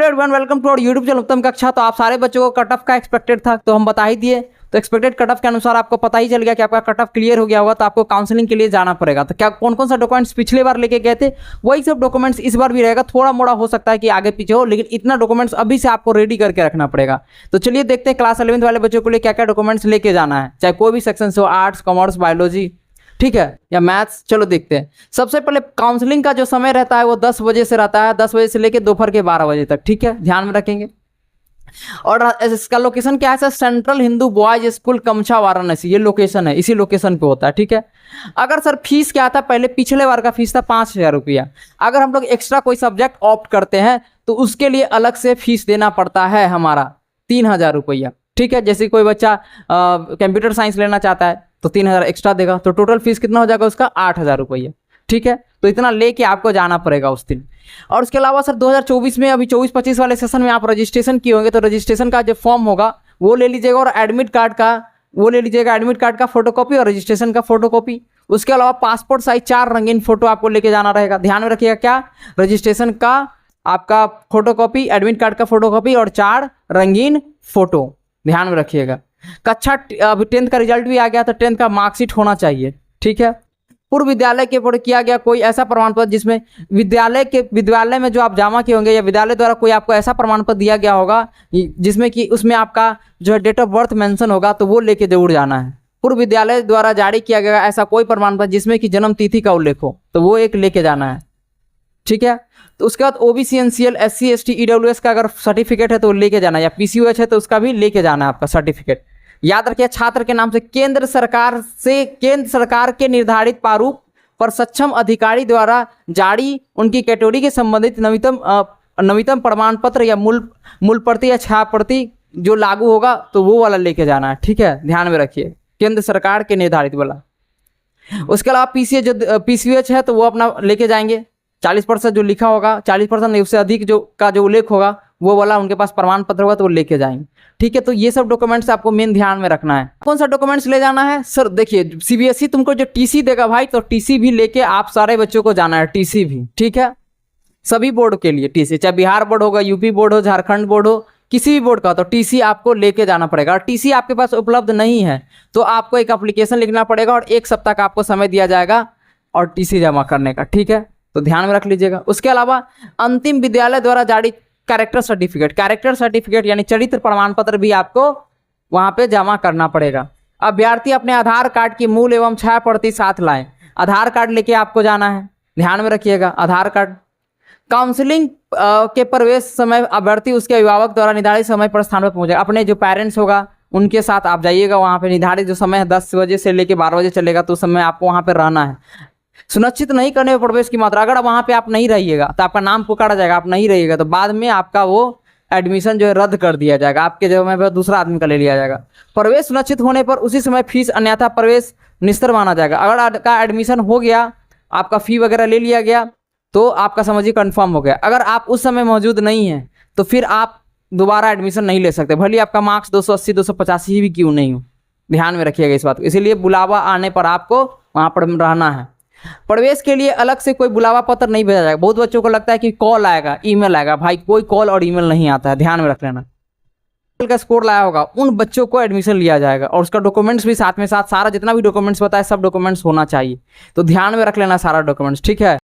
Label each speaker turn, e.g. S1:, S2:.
S1: Hello everyone, welcome to our YouTube channel Uttam Kaksha. तो आप सारे बच्चों को कट ऑफ का एक्सपेक्टेड था तो हम बता ही दिए। तो एक्सपेक्टेड कट ऑफ के अनुसार आपको पता ही चल गया कि आपका कट ऑफ क्लियर हो गया होगा, तो आपको काउंसलिंग के लिए जाना पड़ेगा। तो क्या कौन कौन सा डॉक्यूमेंट्स पिछले बार लेके गए थे वही सब डॉक्यूमेंट्स इस बार भी रहेगा। थोड़ा मोड़ा हो सकता है कि आगे पीछे हो, लेकिन इतना डॉक्यूमेंट्स अभी से आपको रेडी करके रखना पड़ेगा। तो चलिए देखते हैं क्लास 11th वाले बच्चों के लिए क्या क्या डॉक्यूमेंट्स लेके जाना है, चाहे कोई भी सेक्शन से हो, आर्ट्स, कॉमर्स, बायोलॉजी, ठीक है, या मैथ्स। चलो देखते हैं। सबसे पहले काउंसलिंग का जो समय रहता है वो 10 बजे से रहता है, 10 बजे से लेकर दोपहर के 12 बजे तक, ठीक है, ध्यान में रखेंगे। और इसका लोकेशन क्या है sir? Central Hindu boys school Kamachha Varanasi, ये लोकेशन है, इसी लोकेशन पे होता है, ठीक है। अगर सर फीस क्या था, पहले पिछले बार का फीस था 5,000 रुपया। अगर हम लोग एक्स्ट्रा कोई सब्जेक्ट ऑप्ट करते हैं तो उसके लिए अलग से फीस देना पड़ता है हमारा 3,000 रुपया, ठीक है। जैसे कोई बच्चा कंप्यूटर साइंस लेना चाहता है तो 3,000 एक्स्ट्रा देगा, तो टोटल फीस कितना हो जाएगा उसका? 8,000 रुपया, ठीक है। तो इतना लेके आपको जाना पड़ेगा उस दिन। और उसके अलावा सर 2024 में, अभी 24-25 वाले सेशन में आप रजिस्ट्रेशन किए होंगे, तो रजिस्ट्रेशन का जो फॉर्म होगा वो ले लीजिएगा, और एडमिट कार्ड का वो ले लीजिएगा, एडमिट कार्ड का फोटोकॉपी और रजिस्ट्रेशन का फोटोकॉपी। उसके अलावा पासपोर्ट साइज 4 रंगीन फोटो आपको लेके जाना रहेगा। ध्यान में रखिएगा, क्या? रजिस्ट्रेशन का आपका फोटोकॉपी, एडमिट कार्ड का फोटोकॉपी और 4 रंगीन फोटो, ध्यान में रखिएगा। कक्षा अभी 10th का रिजल्ट भी आ गया, तो 10th का मार्कशीट होना चाहिए, ठीक है। पूर्व विद्यालय के ऊपर किया गया कोई ऐसा प्रमाण पत्र जिसमें विद्यालय में जो आप जमा किए होंगे या विद्यालय द्वारा कोई आपको ऐसा प्रमाण पत्र दिया गया होगा जिसमें कि उसमें आपका जो है डेट ऑफ बर्थ मेंशन होगा, तो वो लेके जरूर जाना है। पूर्व विद्यालय द्वारा जारी किया गया ऐसा कोई प्रमाण पत्र जिसमें कि जन्म तिथि का उल्लेख हो, तो वो एक लेके जाना है, ठीक है। तो उसके बाद OBC, NCL, SC, ST, EWS का अगर सर्टिफिकेट है तो लेके जाना है, या पीसीओएच है तो उसका भी लेके जाना है आपका सर्टिफिकेट। याद रखिए, छात्र के नाम से केंद्र सरकार के निर्धारित प्रारूप पर सक्षम अधिकारी द्वारा जारी उनकी कैटेगरी के संबंधित नवीनतम प्रमाण पत्र या मूल प्रति या छाया प्रति जो लागू होगा तो वो वाला लेके जाना है, ठीक है, ध्यान में रखिए, केंद्र सरकार के निर्धारित वाला। उसके अलावा पीसीओएच है तो वो अपना लेके जाएंगे, 40% जो लिखा होगा, 40% नहीं उससे अधिक जो उल्लेख होगा वो वाला उनके पास प्रमाण पत्र होगा तो वो लेके जाएंगे, ठीक है। तो ये सब डॉक्यूमेंट्स आपको मेन ध्यान में रखना है। कौन सा डॉक्यूमेंट्स ले जाना है सर? देखिए, सीबीएसई तुमको जो टीसी देगा भाई, तो टीसी भी लेके आप सारे बच्चों को जाना है, टीसी भी, ठीक है। सभी बोर्ड के लिए टीसी, चाहे बिहार बोर्ड होगा, यूपी बोर्ड हो, झारखंड बोर्ड हो, किसी भी बोर्ड का, तो टीसी आपको लेके जाना पड़ेगा। और टीसी आपके पास उपलब्ध नहीं है तो आपको एक एप्लीकेशन लिखना पड़ेगा और 1 सप्ताह का आपको समय दिया जाएगा और टीसी जमा करने का, ठीक है, तो ध्यान में रख लीजिएगा। उसके अलावा अंतिम विद्यालय द्वारा जारी कैरेक्टर सर्टिफिकेट यानी चरित्र प्रमाण पत्र भी आपको वहां पे जमा करना पड़ेगा। अभ्यर्थी अपने आधार कार्ड की मूल एवं छाया प्रति साथ लाएं। आधार कार्ड लेके आपको जाना है, ध्यान में रखिएगा, आधार कार्ड। काउंसलिंग के प्रवेश समय अभ्यर्थी उसके अभिभावक द्वारा निर्धारित समय पर स्थान पर पहुंचेगा। अपने जो पेरेंट्स होगा उनके साथ आप जाइएगा, वहाँ पे निर्धारित जो समय है 10 बजे से लेकर 12 बजे चलेगा, तो उस समय आपको वहाँ पे रहना है। सुनिश्चित नहीं करने पर प्रवेश की मात्रा, अगर वहाँ पे आप नहीं रहिएगा तो आपका नाम पुकारा जाएगा, आप नहीं रहिएगा तो बाद में आपका वो एडमिशन जो है रद्द कर दिया जाएगा, आपके जगह में दूसरा आदमी का ले लिया जाएगा। प्रवेश सुनिश्चित होने पर उसी समय फीस, अन्यथा प्रवेश निस्तर माना जाएगा। अगर आपका एडमिशन हो गया, आपका फी वगैरह ले लिया गया, तो आपका समझिए कन्फर्म हो गया। अगर आप उस समय मौजूद नहीं हैं तो फिर आप दोबारा एडमिशन नहीं ले सकते, भले आपका मार्क्स 280, 285 भी क्यों नहीं हो, ध्यान में रखिएगा इस बात को। इसीलिए बुलावा आने पर आपको वहाँ पर रहना है। प्रवेश के लिए अलग से कोई बुलावा पत्र नहीं भेजा जाएगा। बहुत बच्चों को लगता है कि कॉल आएगा, ईमेल आएगा, भाई कोई कॉल और ईमेल नहीं आता है, ध्यान में रख लेना। का स्कोर लाया होगा उन बच्चों को एडमिशन लिया जाएगा, और उसका डॉक्यूमेंट्स भी साथ में साथ, सारा जितना भी डॉक्यूमेंट्स बताया सब डॉक्यूमेंट्स होना चाहिए, तो ध्यान में रख लेना सारा डॉक्यूमेंट्स, ठीक है।